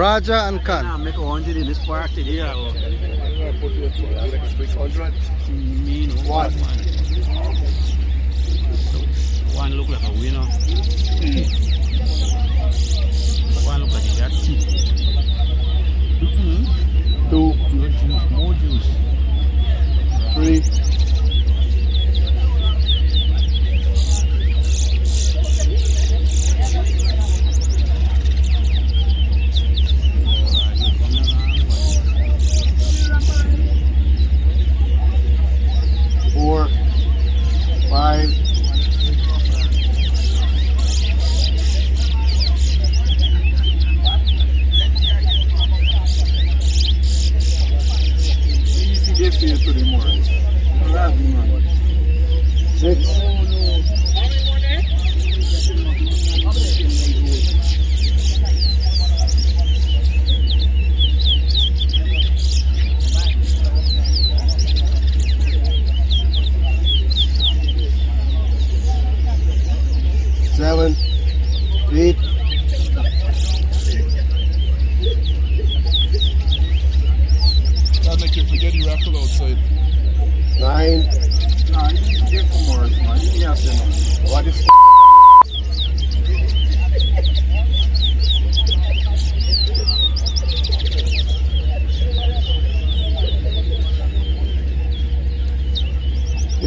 Raja and Khan. I make 100 in this party here. One look like a winner. One look like a got cheap. Two. More juice. Three. Four. Five. Six. Seven. Eight. That make you forget the raffle outside. Nine. Nah, you need to get some more, man. You have to know. What is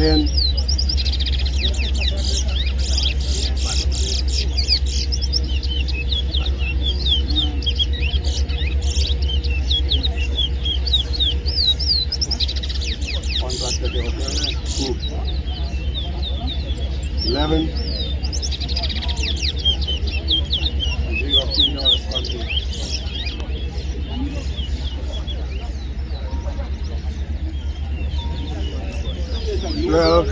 10. Two. 11. Well,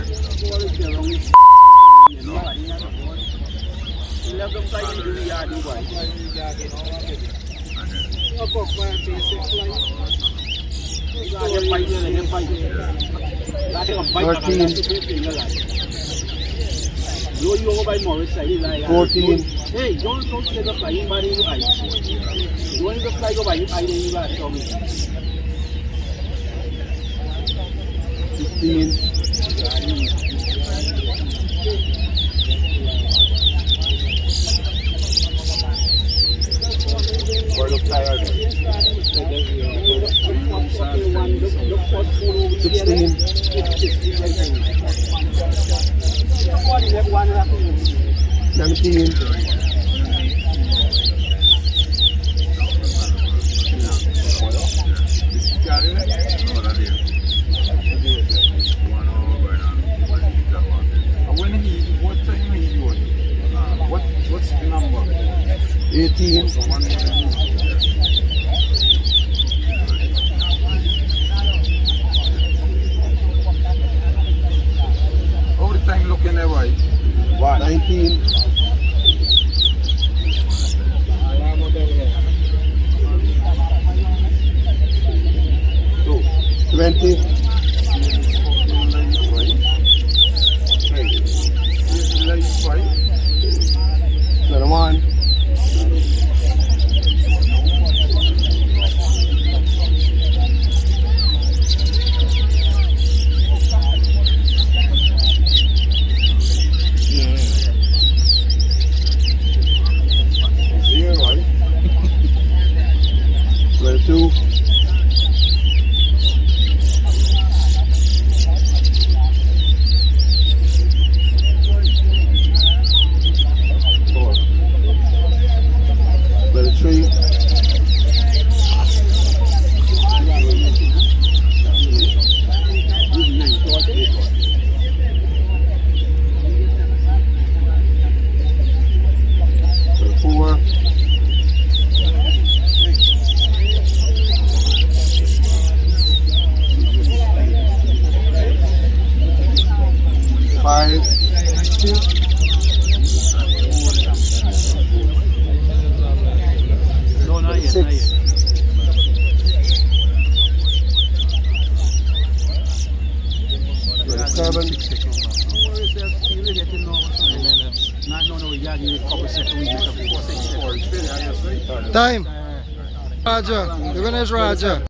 Blow you over by Morris side, like 14. Hey, don't say the flying body in the eye. You want to fly over your eye, then you got to tell me. 15. for the flyer? 17. What's the number? 18. All the time looking away. 19. 20. 21. 22. 23. 24. 5. 6. 27. Time. Roger. Your name is Roger.